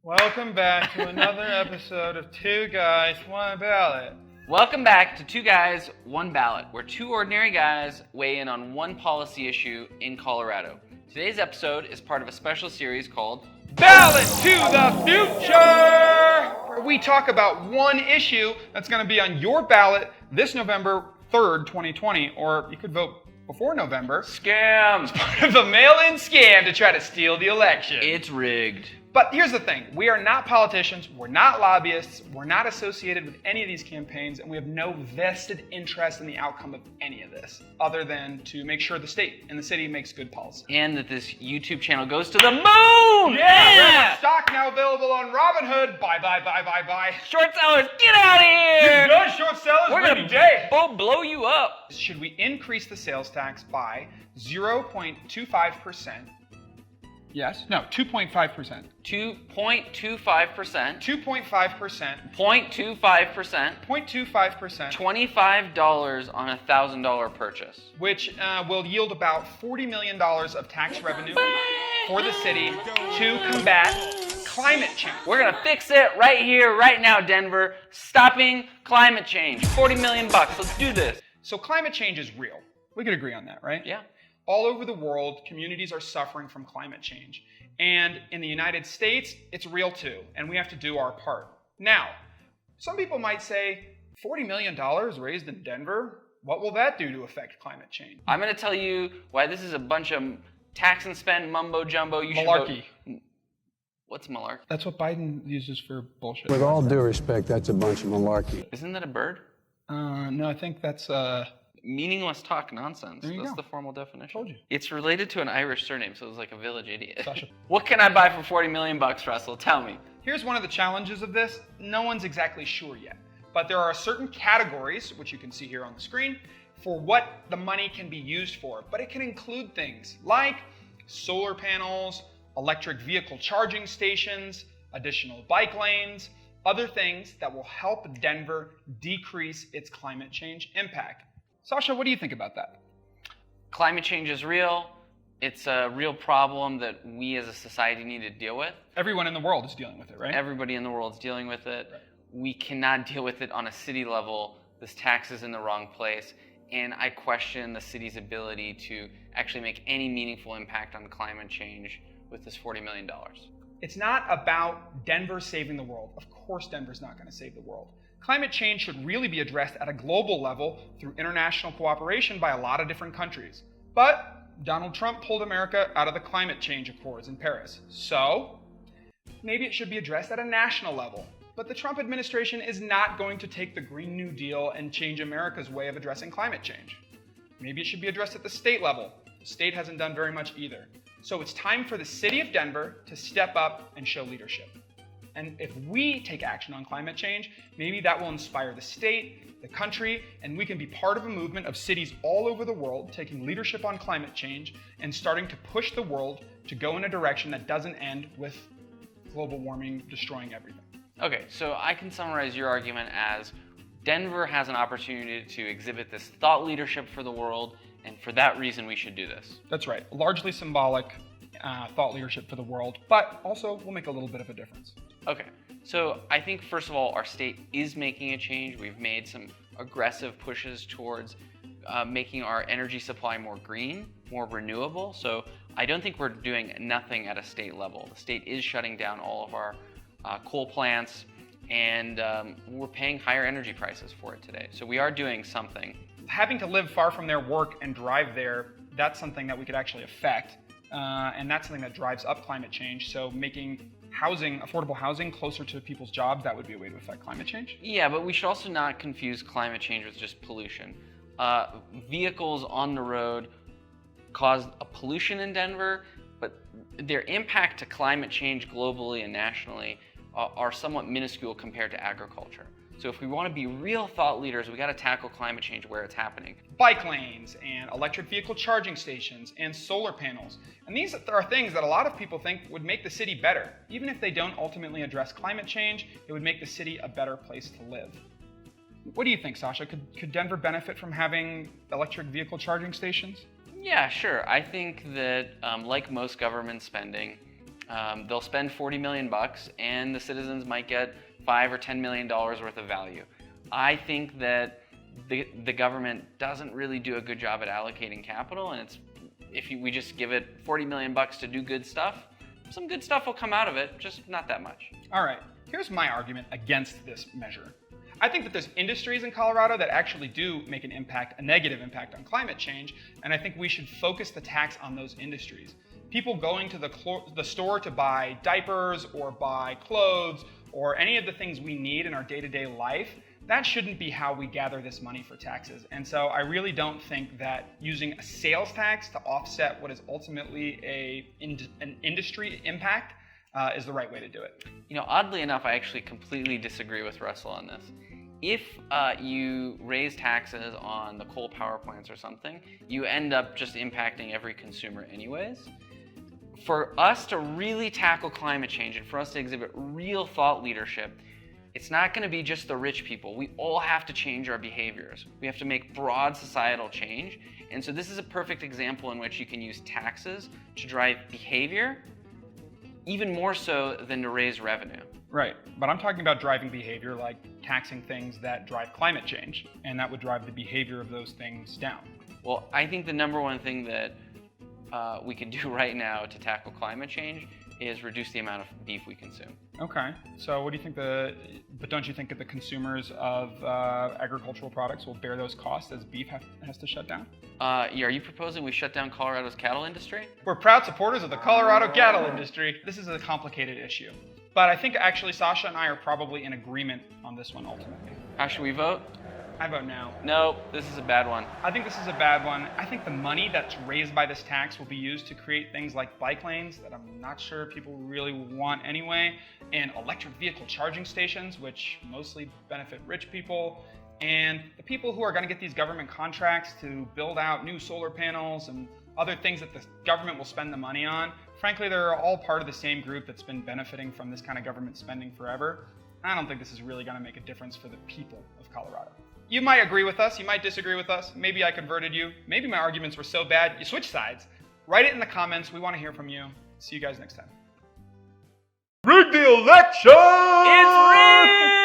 Welcome back to another episode of Two Guys, One Ballot. Welcome back to Two Guys, One Ballot, where two ordinary guys weigh in on one policy issue in Colorado. Today's episode is part of a special series called Ballot to the Future! Where we talk about one issue that's going to be on your ballot this November 3rd, 2020, or you could vote before November. Scam! Part of a mail-in scam to try to steal the election. It's rigged. But here's the thing, we are not politicians, we're not lobbyists, we're not associated with any of these campaigns, and we have no vested interest in the outcome of any of this, other than to make sure the state and the city makes good policy. And that this YouTube channel goes to the moon! Yeah! Stock now available on Robinhood. Bye. Short sellers, get out of here! Good short sellers, We're winning gonna day. blow you up. Should we increase the sales tax by 0.25%? Yes. No, 2.5%. 2.25%. 2.5%. 0.25%. 0.25%. $25 on a $1,000 purchase. Which will yield about $40 million of tax revenue for the city to combat climate change. We're gonna fix it right here, right now, Denver. Stopping climate change. 40 million bucks. Let's do this. So climate change is real. We could agree on that, right? Yeah. All over the world, communities are suffering from climate change. And in the United States, it's real too, and we have to do our part. Now, some people might say, $40 million raised in Denver? What will that do to affect climate change? I'm gonna tell you why this is a bunch of tax and spend mumbo jumbo. You Malarkey. Should vote. What's malarkey? That's what Biden uses for bullshit. With all due respect, that's a bunch of malarkey. Isn't that a bird? No, I think that's... Meaningless talk nonsense. There you That's go. the formal definition. Told you. It's related to an Irish surname, so it was like a village idiot. Sasha. What can I buy for 40 million bucks, Russell? Tell me. Here's one of the challenges of this. No one's exactly sure yet. But there are certain categories, which you can see here on the screen, for what the money can be used for. But it can include things like solar panels, electric vehicle charging stations, additional bike lanes, other things that will help Denver decrease its climate change impact. Sasha, what do you think about that? Climate change is real. It's a real problem that we as a society need to deal with. Everyone in the world is dealing with it, right? Everybody in the world is dealing with it. Right. We cannot deal with it on a city level. This tax is in the wrong place. And I question the city's ability to actually make any meaningful impact on climate change with this $40 million. It's not about Denver saving the world. Of course, Denver's not going to save the world. Climate change should really be addressed at a global level through international cooperation by a lot of different countries. But Donald Trump pulled America out of the climate change accords in Paris. So maybe it should be addressed at a national level. But the Trump administration is not going to take the Green New Deal and change America's way of addressing climate change. Maybe it should be addressed at the state level. The state hasn't done very much either. So it's time for the city of Denver to step up and show leadership. And if we take action on climate change, maybe that will inspire the state, the country, and we can be part of a movement of cities all over the world taking leadership on climate change and starting to push the world to go in a direction that doesn't end with global warming destroying everything. Okay, so I can summarize your argument as Denver has an opportunity to exhibit this thought leadership for the world, and for that reason we should do this. That's right. Largely symbolic thought leadership for the world, but also will make a little bit of a difference. Okay, so I think first of all, our state is making a change. We've made some aggressive pushes towards making our energy supply more green, more renewable. So I don't think we're doing nothing at a state level. The state is shutting down all of our coal plants, and we're paying higher energy prices for it today. So we are doing something. Having to live far from their work and drive there, that's something that we could actually affect. And that's something that drives up climate change. So making housing, affordable housing, closer to people's jobs, that would be a way to affect climate change. Yeah, but we should also not confuse climate change with just pollution. Vehicles on the road cause a pollution in Denver, but their impact to climate change globally and nationally are somewhat minuscule compared to agriculture. So if we want to be real thought leaders, we got to tackle climate change where it's happening. Bike lanes and electric vehicle charging stations and solar panels. And these are things that a lot of people think would make the city better. Even if they don't ultimately address climate change, it would make the city a better place to live. What do you think, Sasha? Could Denver benefit from having electric vehicle charging stations? Yeah, sure. I think that like most government spending, They'll spend $40 million and the citizens might get $5 or $10 million worth of value. I think that the government doesn't really do a good job at allocating capital, and we just give it $40 million to do good stuff, some good stuff will come out of it, just not that much. All right, here's my argument against this measure. I think that there's industries in Colorado that actually do make an impact, a negative impact on climate change, and I think we should focus the tax on those industries. People going to the store to buy diapers or buy clothes or any of the things we need in our day-to-day life, that shouldn't be how we gather this money for taxes. And so I really don't think that using a sales tax to offset what is ultimately an industry impact is the right way to do it. Oddly enough, I actually completely disagree with Russell on this. If you raise taxes on the coal power plants or something, you end up just impacting every consumer anyways. For us to really tackle climate change and for us to exhibit real thought leadership, it's not going to be just the rich people. We all have to change our behaviors. We have to make broad societal change. And so this is a perfect example in which you can use taxes to drive behavior, even more so than to raise revenue. Right, but I'm talking about driving behavior like taxing things that drive climate change, and that would drive the behavior of those things down. Well, I think the number one thing that we can do right now to tackle climate change is reduce the amount of beef we consume. Okay, so what do you think but don't you think that the consumers of agricultural products will bear those costs as beef has to shut down? Are you proposing we shut down Colorado's cattle industry? We're proud supporters of the Colorado cattle industry. This is a complicated issue, but I think actually Sasha and I are probably in agreement on this one ultimately. How should we vote? I vote no. No, this is a bad one. I think this is a bad one. I think the money that's raised by this tax will be used to create things like bike lanes that I'm not sure people really want anyway, and electric vehicle charging stations, which mostly benefit rich people, and the people who are going to get these government contracts to build out new solar panels and other things that the government will spend the money on. Frankly, they're all part of the same group that's been benefiting from this kind of government spending forever. I don't think this is really going to make a difference for the people of Colorado. You might agree with us, you might disagree with us, maybe I converted you, maybe my arguments were so bad you switched sides. Write it in the comments, we want to hear from you. See you guys next time. Rig the election! It's rigged!